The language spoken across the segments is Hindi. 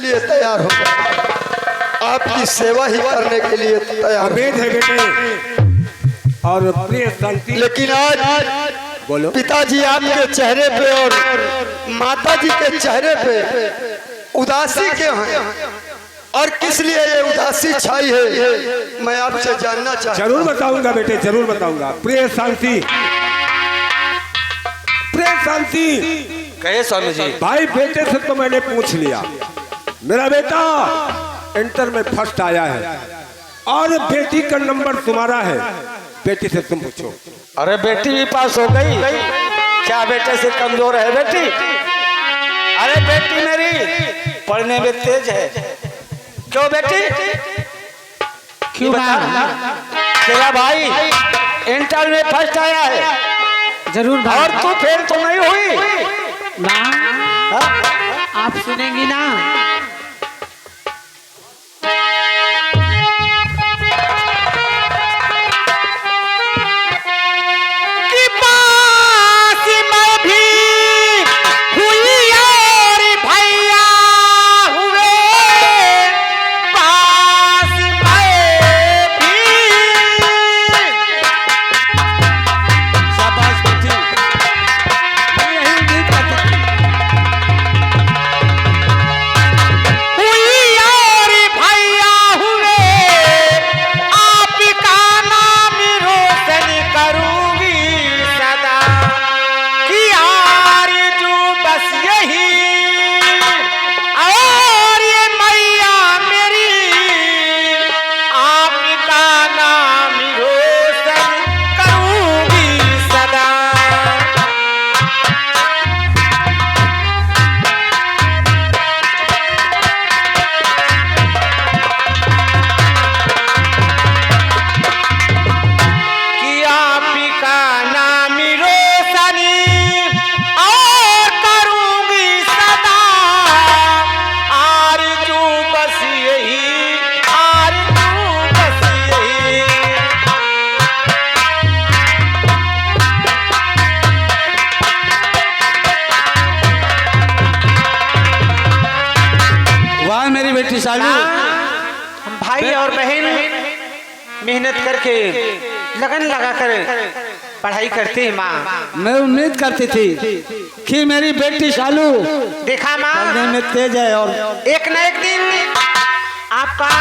लिए तैयार हो गए, आपकी सेवा ही करने के लिए तैयार है बेटे और प्रिय शांति। लेकिन आज बोलो पिताजी, आपके चेहरे पे और माताजी के चेहरे पे उदासी क्यों है और किस लिए ये उदासी छाई है, मैं आपसे जानना चाहता हूं। जरूर बताऊंगा बेटे, जरूर बताऊंगा। प्रिय शांति, प्रिय शांति। कहे स्वामी जी। भाई बेटे से तो मैंने पूछ लिया, मेरा बेटा इंटर में फर्स्ट आया है और बेटी का नंबर तुम्हारा है। बेटी से तुम पूछो। अरे बेटी भी पास हो गई, क्या बेटे से कमजोर है बेटी? अरे बेटी मेरी पढ़ने में तेज है। क्यों बेटी? क्यों बता? तेरा भाई इंटर में फर्स्ट आया है। जरूर भाई। और तू फेल तो नहीं हुई ना? आप सुनेंगी ना? हम भाई और बहन मेहनत करके लगन लगा कर पढ़ाई करते हैं माँ। मैं उम्मीद करती थी कि मेरी बेटी शालू देखा माँ पढ़ने में तेज है और एक न एक दिन आपका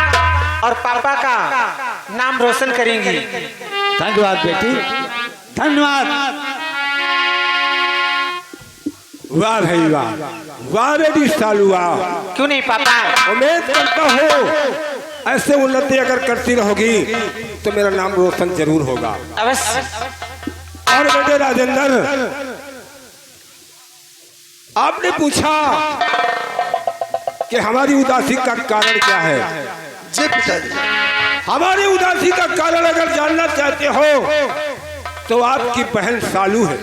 और पापा का नाम रोशन करेंगी। धन्यवाद बेटी, धन्यवाद। वाह भाई वाह, वाह बेटी शालू वाह। क्यों नहीं पापा? उम्मीद करता हूँ ऐसे उन्नति अगर करती रहोगी तो मेरा नाम रोशन जरूर होगा अवश्य। और बेटे राजेंद्र, आपने पूछा कि हमारी उदासी का कारण क्या है। जी पिताजी। हमारी उदासी का कारण अगर जानना चाहते हो तो आपकी बहन शालू है।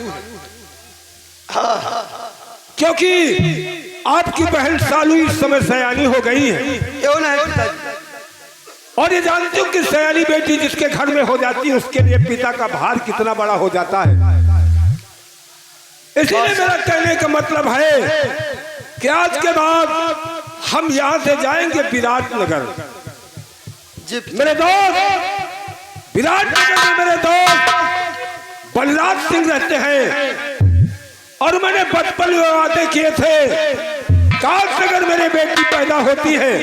क्योंकि आपकी बहन शालू इस समय सयानी हो गई है। क्यों नहीं पिताजी? और ये जानते हो कि सयानी बेटी जिसके घर में हो जाती है उसके लिए पिता का भार कितना बड़ा हो जाता है। इसीलिए मेरा कहने का मतलब है कि आज के बाद हम यहाँ से जाएंगे विराटनगर। मेरे दोस्त विराटनगर में मेरे दोस्त बलराज सिंह रहते हैं और मैंने बचपन में वादे किए थे काश अगर मेरी बेटी पैदा होती है,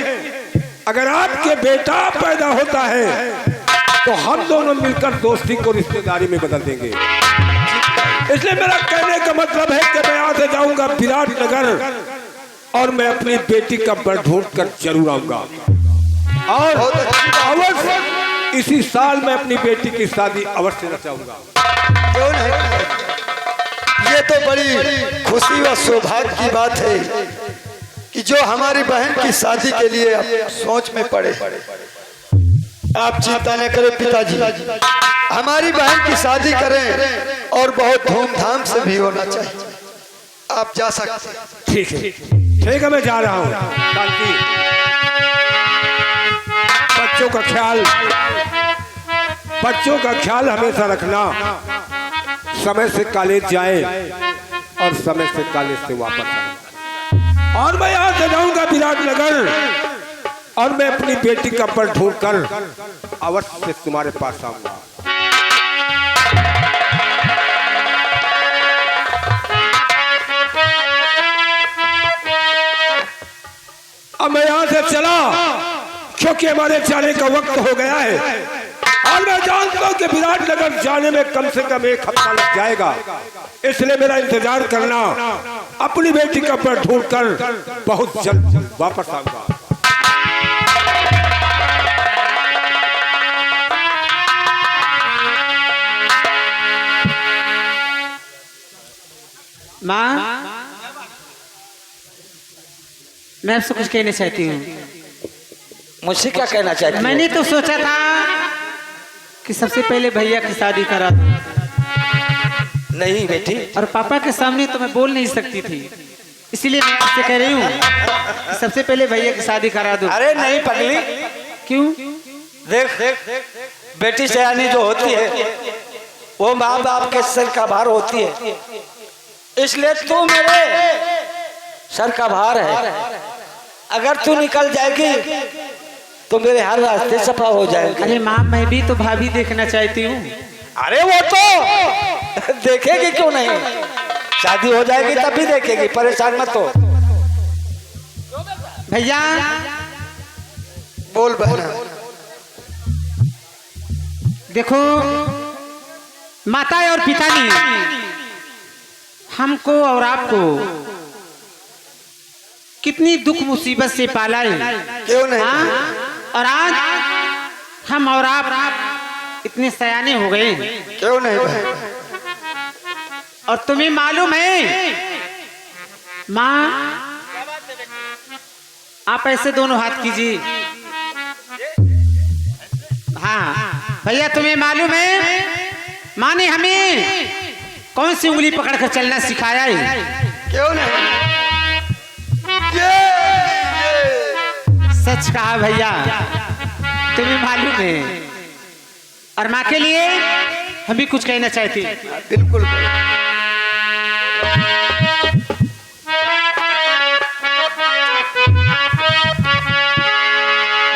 अगर आपके बेटा पैदा होता है तो हम दोनों मिलकर दोस्ती को रिश्तेदारी में बदल देंगे। इसलिए मेरा कहने का मतलब है कि मैं यहाँ से जाऊंगा विराटनगर और मैं अपनी बेटी का बल ढूंढ कर जरूर आऊंगा और अवश्य इसी साल मैं अपनी बेटी की शादी अवश्य रचाऊंगा। क्यों नहीं? ये तो बड़ी खुशी व सौभाग्य की बात है कि जो हमारी बहन की शादी के लिए आप सोच में पड़े। आप चिंता न करें पिताजी, हमारी बहन की शादी करें और बहुत धूमधाम से भी होना चाहिए। आप जा सकते हैं। ठीक है, ठीक है, मैं जा रहा हूँ। शांति, बच्चों का ख्याल हमेशा रखना। समय से कॉलेज जाए और समय से कॉलेज से वापस आए और मैं यहाँ से जाऊंगा विराटनगर और मैं अपनी बेटी का पर ढूंढ कर अवश्य तुम्हारे पास आऊंगा। अब मैं यहाँ से चला क्योंकि हमारे जाने का वक्त हो गया है और मैं जानता हूँ कि विराटनगर जाने में कम से कम 1 हफ्ता लग जाएगा, इसलिए मेरा इंतजार करना। अपनी बेटी का पर ढूंढ कर बहुत जल्द वापस आऊंगा। माँ, मैं आपसे कुछ कहना चाहती हूँ। मुझसे क्या कहना चाहती हो? मैंने तो सोचा था कि सबसे पहले भैया की शादी करा दूं। नहीं बेटी, और पापा के सामने तो मैं बोल नहीं सकती थी, इसीलिए मैं आपसे कह रही हूँ कि सबसे पहले भैया की शादी करा दूं। अरे नहीं पगली, क्यों? देख बेटी सयानी जो होती है वो माँ बाप के सर का भार होती है, इसलिए तू मेरे सर का भार है। अगर तू निकल जाएगी तो मेरे हर रास्ते सफा हो जाएंगे। अरे माँ, मैं भी तो भाभी देखना चाहती हूँ। अरे वो तो देखेगी क्यों नहीं, शादी हो जाएगी तब भी देखेगी, परेशान मत हो। भैया बोल बहना। देखो, माता और पिता ने हमको और आपको कितनी दुख मुसीबत से पाला है, क्यों नहीं? हाँ? और आज हम और आप इतने सयाने हो गए, क्यों नहीं बहन? और तुम्हें मालूम है माँ, आप ऐसे दोनों हाथ कीजिए। हाँ भैया, तुम्हें मालूम है माँ ने हमें कौन सी उंगली पकड़कर चलना सिखाया है? क्यों नहीं? सच कहा भैया, तुम्हें मालूम है। और माँ के लिए हम भी कुछ कहना चाहते हैं। बिल्कुल।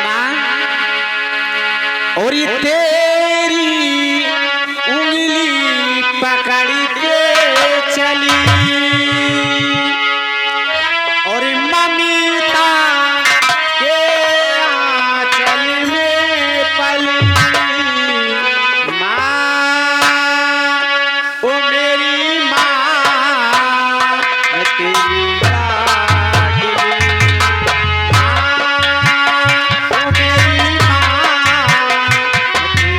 माँ, और ये तेरी उंगली पकड़ के चली और ममता के आंचल में पली। माँ, ओ मेरी माँ, मैं तेरी लाडली। माँ, ओ मेरी माँ, मैं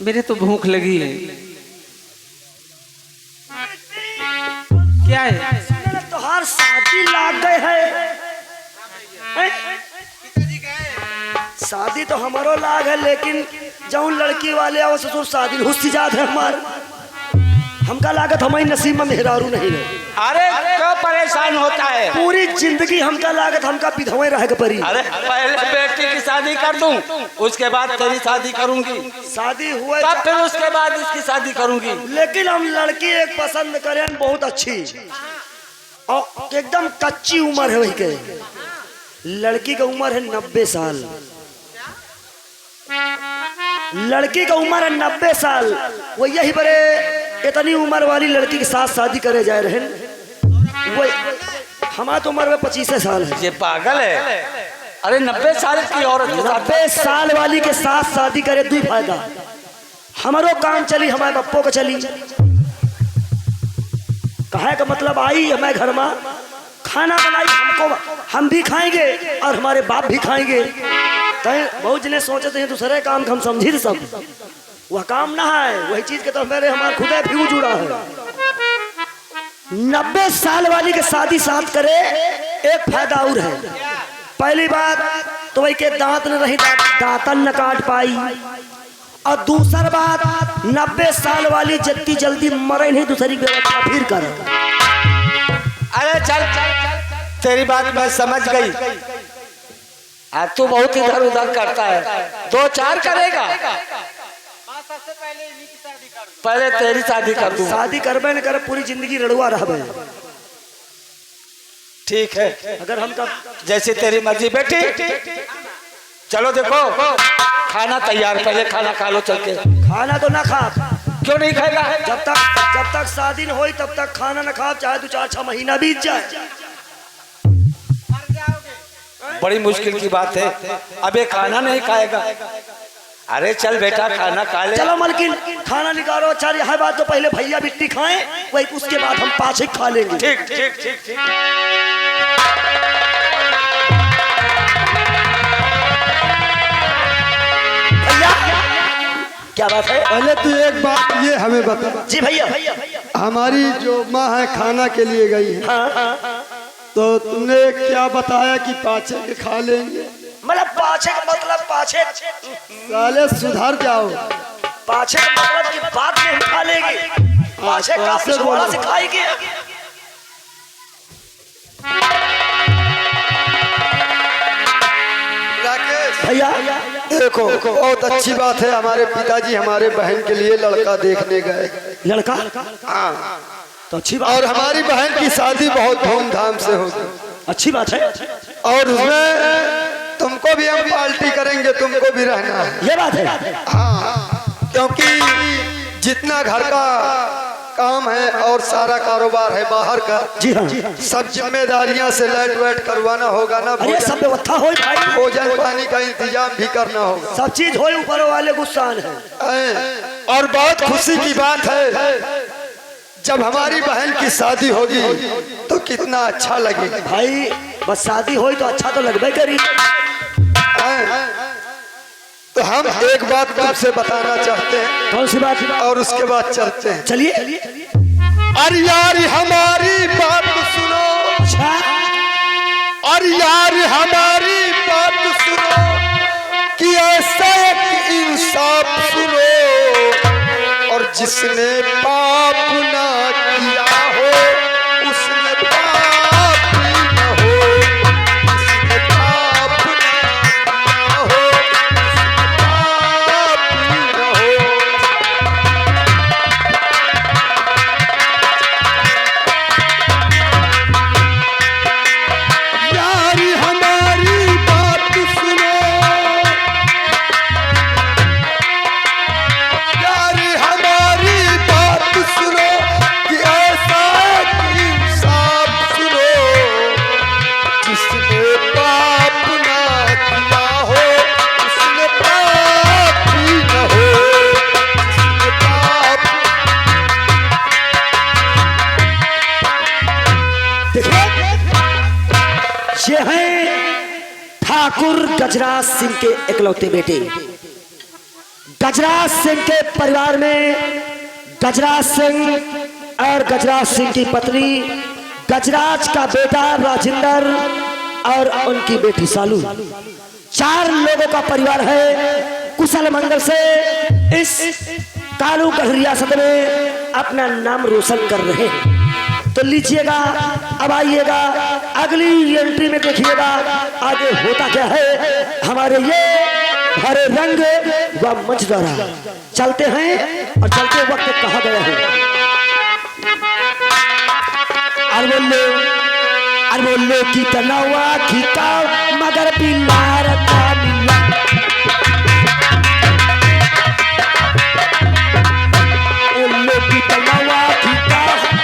मेरे तो भूख लगी है। क्या है? तोहार शादी लाग गए है। शादी तो हमारो लाग है, लेकिन जौन लड़की वाले आओ ससुर शादी हुस्सी जात है हमार। हमका लागत हमारी नसीब में मेहरारू नहीं है। अरे क्यों परेशान होता है? पूरी जिंदगी हमका लागत हमका विधवे रह के परी। अरे पहले बेटी की शादी कर दूं, उसके बाद तेरी शादी करूंगी। शादी हुए तब फिर उसके बाद इसकी शादी करूंगी। लेकिन हम लड़की एक पसंद करें बहुत अच्छी और एकदम कच्ची उम्र है। वही के लड़की का उम्र है 90 साल। लड़की का उम्र है 90 साल। वो यही बड़े इतनी उम्र वाली लड़की के साथ शादी करे जाए रहे। वो हमारा तो उम्र में 25 साल है। ये पागल है। अरे 90 साल की औरत के साथ 90 साल वाली के साथ शादी करे दो फायदा। हमारो काम चली, हमारे बप्पो का चली। कहे का मतलब आई हमारे घर में खाना बनाई, हमको हम भी खाएंगे और हमारे बाप भी खाएंगे। बहुत जने सोचते हैं दूसरे काम हम समझी सब, वह काम ना है। वही चीज के तो मेरे हमारे खुदा फ्यूज जुड़ा है। 90 साल वाली के शादी साथ करे एक फायदा और है। पहली बात तो वही के दांत न रही, दांतन न काट पाई। और दूसरा बात 90 साल वाली जितनी जल्दी मरे नहीं दूसरी व्यवस्था फिर कर। अरे चल तेरी बात मैं समझ गई। आज तू बहुत इधर उधर करता है, 2-4 करेगा। पहले तेरी शादी कर दूं। शादी करबे न कर पूरी जिंदगी रड़ुआ रहबे। ठीक है, अगर हम कब जैसे तेरी मर्जी बेटी। चलो देखो खाना तैयार, पहले खाना खा लो चल के। खाना तो ना खा। क्यों नहीं खाएगा? जब तक शादी न हो तब तक खाना न खा, चाहे 2-4-6 महीना बीत जाए। बड़ी मुश्किल की बात है, अबे खाना नहीं खाएगा। अरे चल बेटा खाना खा ले। चलो मलकिन खाना निकालो। अच्छा यह बात तो पहले भैया बिट्टी खाएं, वही उसके बाद हम पाछे खा लेंगे। ठीक ठीक ठीक ठीक। भैया क्या बात है? पहले तो एक बात ये हमें बता। जी भैया। हमारी जो माँ है खाना के लिए गई है, तो तुमने क्या बताया कि पाछे के खा लेंगे? मतलब पाछे का मतलब पाछे साले सुधर जाओ। पाछे का मतलब की बात नहीं खा लेगी, पाछे का पिछवाड़ा से खाएगी। राकेश भैया देखो बहुत अच्छी बात है, हमारे पिताजी हमारे बहन के लिए लड़का देखने गए। लड़का हाँ, तो अच्छी बात। और हमारी बहन की शादी बहुत धूमधाम से होगी। अच्छी बात है। और उसमें तुमको भी हम पार्टी करेंगे, तुमको भी रहना है। ये बात है। हाँ, क्योंकि जितना घर का काम है और सारा कारोबार है बाहर का, जी हाँ। सब जिम्मेदारियां से लाइट वाइट करवाना होगा ना। अरे सब व्यवस्था हो भाई, भोजन पानी का इंतजाम भी करना होगा। सब चीज हो, ऊपर वाले गुस्सान है। और बहुत खुशी की बात है, जब हमारी बहन की शादी होगी तो कितना अच्छा लगेगा भाई। बस शादी हो तो अच्छा तो लगभग करी। तो हम एक बात तुमसे बताना चाहते हैं। कौन सी बात? और उसके बाद चलते हैं। चलिए। अरे यार हमारी बात सुनो, और यार हमारी बात सुनो कि ऐसा एक इंसाफ सुनो, और जिसने पाप ना किया हो उसने पाप ही न हो, जिसने पाप ना किया हो उसने पाप ही न हो। यार हमारी बात सुनो, यार हमारी बात सुनो कि ऐसा एक इंसाफ सुनो, जिसने पाप ना किया हो उसने पाप ही न हो, जिसने पाप। ये हैं ठाकुर गजराज सिंह के इकलौते बेटे गजराज सिंह के परिवार में गजराज सिंह और गजराज सिंह की पत्नी, गजराज का बेटा राजेंद्र और उनकी बेटी सालू, 4 लोगों का परिवार है। कुशल मंगल से इस कालूगढ़ रियासत में अपना नाम रोशन कर रहे हैं। तो लीजिएगा, अब आइएगा अगली एंट्री में, देखिएगा आगे होता क्या है हमारे ये हरे रंग व मंच द्वारा। चलते हैं और चलते वक्त कहा गया है, अरे बोलो की तनावा खीता मगर बिलार का मिला, बोलो की तनावा खीता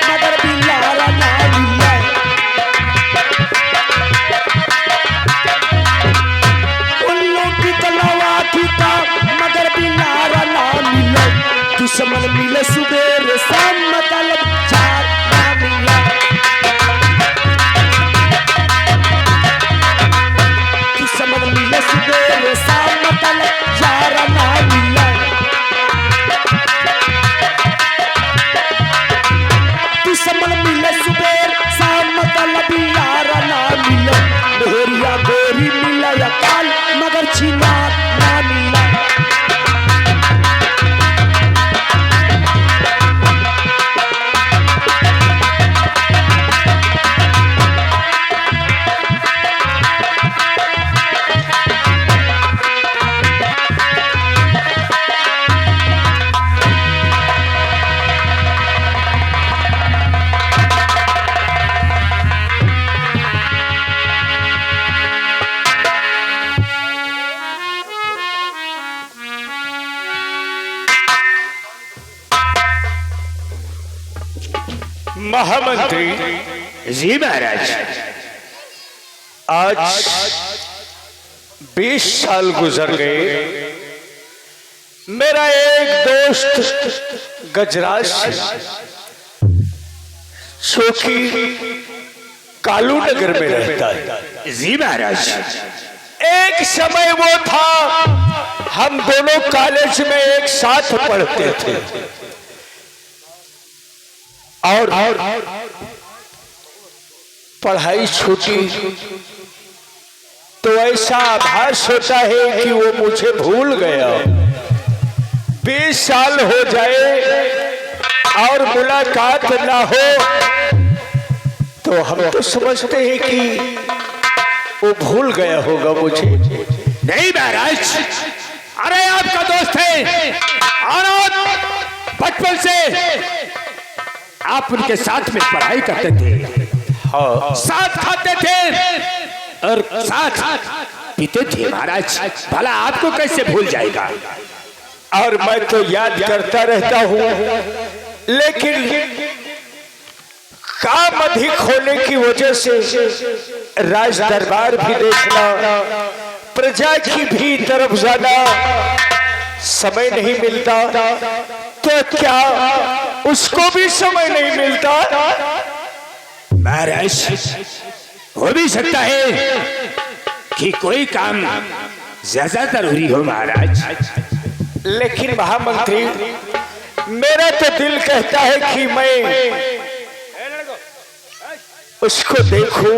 मगर बिलार ना मिला, बोलो की तनावा खीता मगर बिलार ना मिला, दुश्मन मिले सुबेर शाम मतलब चार ना मिला, सुबेरे शाम मतलब यार ना मिला, दुश्मन मिले सुबेर शाम मतलब यार ना मिला, मेहरिया गोरी मिला या काल मगर छिना ना मिला, महामंत्री जी महाराज, आज 20 साल गुजर गए। मेरा एक दोस्त गजराज जो कि कालू नगर में रहता है। जी महाराज, एक समय वो था, हम दोनों कॉलेज में एक साथ पढ़ते थे और पढ़ाई छूटी तो ऐसा आभास होता है कि वो मुझे भूल गया। 20 साल हो जाए और मुलाकात ना हो तो हम तो समझते हैं कि वो भूल गया होगा मुझे। नहीं महाराज, अरे आपका दोस्त है और बचपन से आप उनके साथ में पढ़ाई करते थे, हाँ, साथ खाते थे और साथ पीते थे महाराज, भला आपको कैसे भूल जाएगा। और मैं तो याद करता रहता हूँ, लेकिन काम अधिक होने की वजह से राज दरबार भी देखना, प्रजा की भी तरफ जाना समय नहीं मिलता, तो क्या उसको भी समय नहीं मिलता। महाराज, हो भी सकता है कि कोई काम ज्यादा जरूरी हो महाराज, लेकिन महामंत्री मेरा तो दिल कहता है कि मैं उसको देखूं।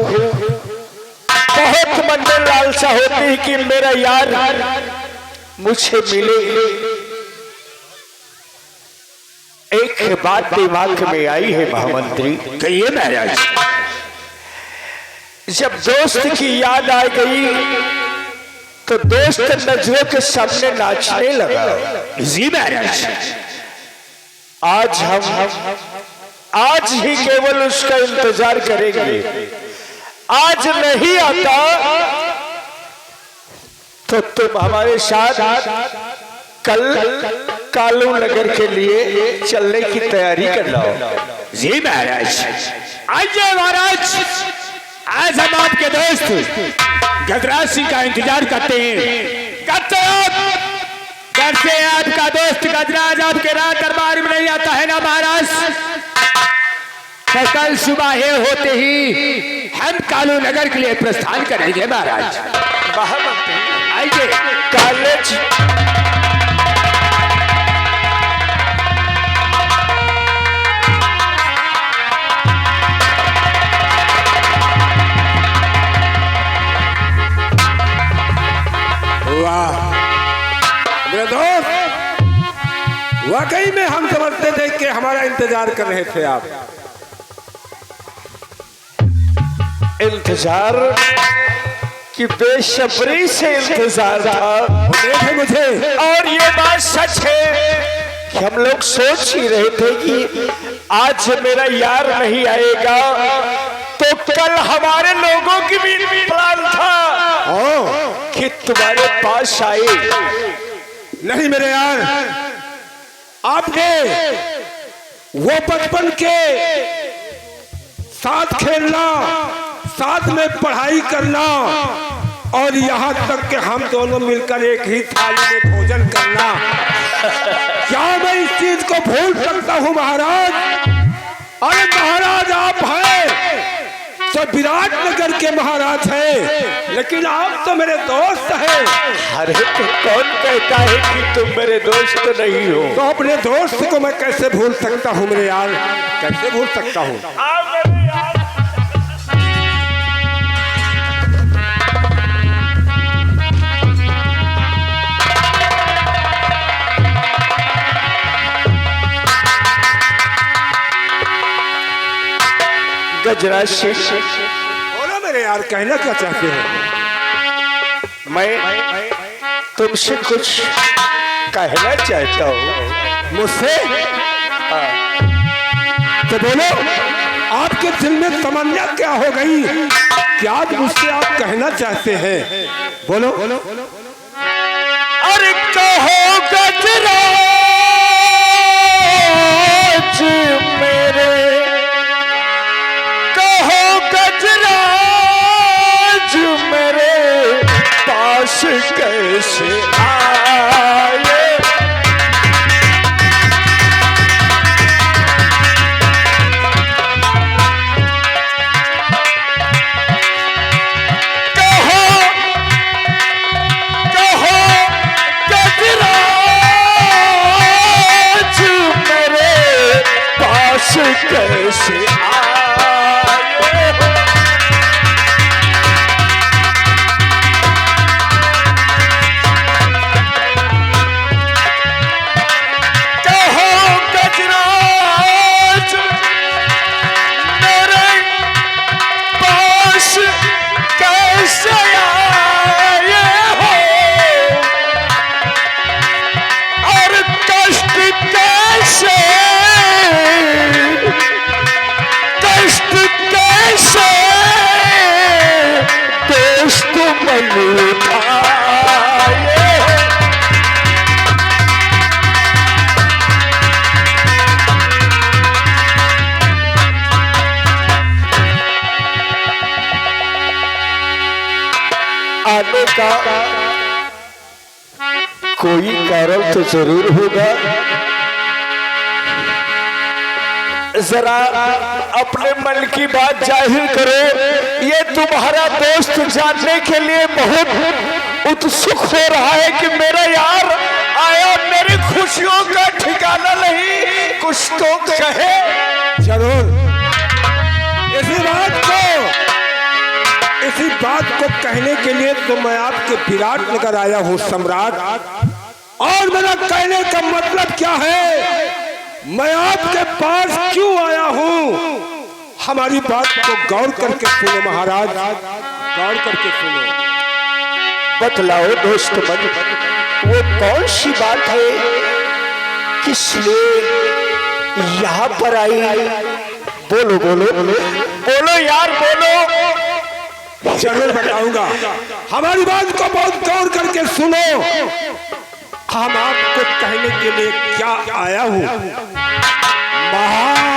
बहुत मन में लालसा होती है कि मेरा यार मुझे मिले। एक बात दिमाग में आई है महामंत्री, कहिए महाराज। जब दोस्त की याद आ गई तो दोस्त नजरों के सामने नाचने लगा। जी महाराज, आज ही केवल उसका इंतजार करेंगे। आज नहीं आता तो तुम हमारे साथ कल कालू नगर के लिए चलने की तैयारी कर लो। जी महाराज। आइए महाराज, आज हम आपके दोस्त गजराज सिंह का इंतजार करते हैं। कैसे आपका दोस्त गजराज आपके राज दरबार में नहीं आता है ना महाराज? तो कल सुबह होते ही हम कालू नगर के लिए प्रस्थान करेंगे महाराज। आइए कॉलेज वाकई में हम समझते थे कि हमारा इंतजार कर रहे थे आप। इंतजार कि बेसब्री से इंतजार था देखे मुझे, और ये बात सच है कि हम लोग सोच ही रहे थे कि आज मेरा यार नहीं आएगा तो कल हमारे लोगों की भी प्लान था कि तुम्हारे पास आए। नहीं मेरे यार, आपने वो बचपन के साथ खेलना, साथ में पढ़ाई करना और यहाँ तक कि हम दोनों मिलकर एक ही थाली में भोजन करना, क्या मैं इस चीज को भूल सकता हूँ महाराज? अरे महाराज आप हैं तो विराटनगर के महाराज हैं, लेकिन आप तो मेरे दोस्त हैं। अरे तो कौन कहता है कि तुम मेरे दोस्त नहीं हो? तो अपने दोस्त को मैं कैसे भूल सकता हूँ मेरे यार, कैसे भूल सकता हूँ? गजराज शेष, बोलो मेरे यार, कहना क्या चाहते हैं? मैं तुमसे कुछ कहना चाहता हूँ। मुझसे? तो बोलो, आपके दिल में तमन्ना क्या हो गई कि आज मुझसे आप कहना चाहते हैं? बोलो बोलो। अरे कहो गजराज मेरे, कहो गजराज मेरे पास कैसे आए? कैसे आए? कहो गजराज मेरे पास कैसे आए हो, और कष्ट कैसे दोस्त मन उठाए? आने का कोई कारण तो जरूर होगा। जरा अपने मन की बात जाहिर करो। ये तुम्हारा दोस्त जानने के लिए बहुत उत्सुक हो रहा है कि मेरा यार आया, मेरी खुशियों का ठिकाना नहीं, कुछ तो कहे। जरूर इसी बात को कहने के लिए तो मैं आपके विराटनगर आया हूँ सम्राट। और मेरा कहने का मतलब क्या है, मैं आपके पास क्यों आया हूँ, हमारी बात को गौर करके सुनो महाराज, गौर करके सुनो। बतलाओ दोस्त मन, वो कौन सी बात है, किस लिए यहाँ पर आई? बोलो बोलो बोलो यार, बोलो। जरूर बताऊंगा, हमारी बात को बहुत गौर करके सुनो। हम आपको कहने के लिए क्या आया हूँ, महाराज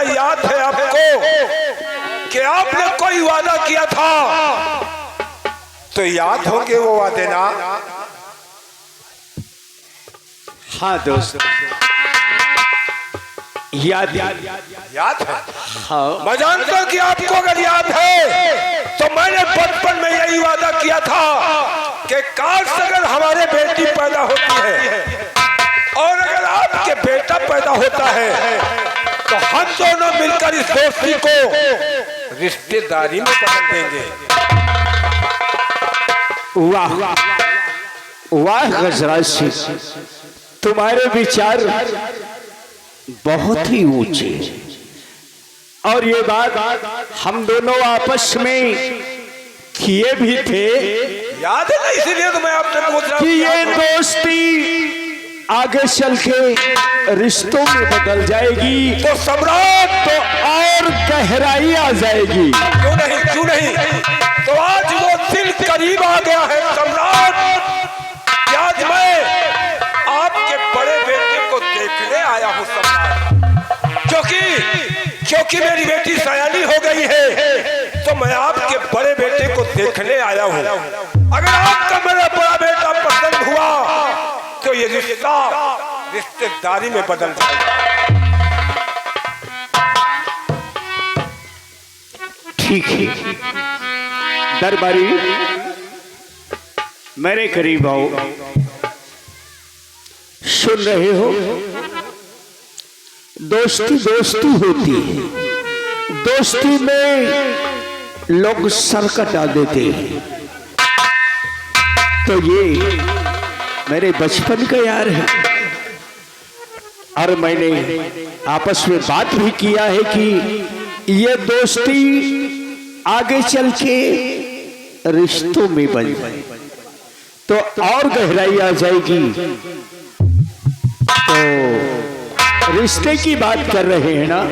याद है आपको कि आपने कोई वादा किया था, तो याद होंगे वो वादे ना? हाँ दोस्त, याद है। हाँ, मैं जानता हूं कि आपको अगर याद है तो मैंने बचपन में यही वादा किया था कि काश अगर हमारे बेटी पैदा होती है और अगर आपके बेटा पैदा होता है तो हम दोनों मिलकर इस दोस्ती को रिश्तेदारी में बदल देंगे। वाह वाह गजराज सिंह, तुम्हारे विचार बहुत ही ऊंचे, और ये बात हम दोनों आपस में किए भी थे। याद है ना, इसीलिए तो मैं आपसे पूछ रहा कि हूं ये दोस्ती आगे चल के रिश्तों में बदल जाएगी, तो सम्राट तो और गहराई आ जाएगी। क्यों नहीं, तो आज वो दिल करीब आ गया है सम्राट। कि आज मैं आपके बड़े बेटे को देखने आया हूँ सम्राट, क्योंकि मेरी बेटी सयानी हो गई है, तो मैं आपके बड़े बेटे को देखने आया हूँ। अगर आपका मेरा बड़ा बेटा पसंद हुआ तो ये रिश्ता रिश्तेदारी में बदल जाएगा। ठीक है दरबारी, मेरे करीब आओ। सुन रहे हो, दोस्ती दोस्ती होती है, दोस्ती में लोग सर कटा देते हैं। तो ये मेरे बचपन का यार है, और मैंने आपस में बात भी किया है कि ये दोस्ती आगे चल के रिश्तों में बन जाए तो और गहराई आ जाएगी। तो रिश्ते की बात कर रहे हैं ना?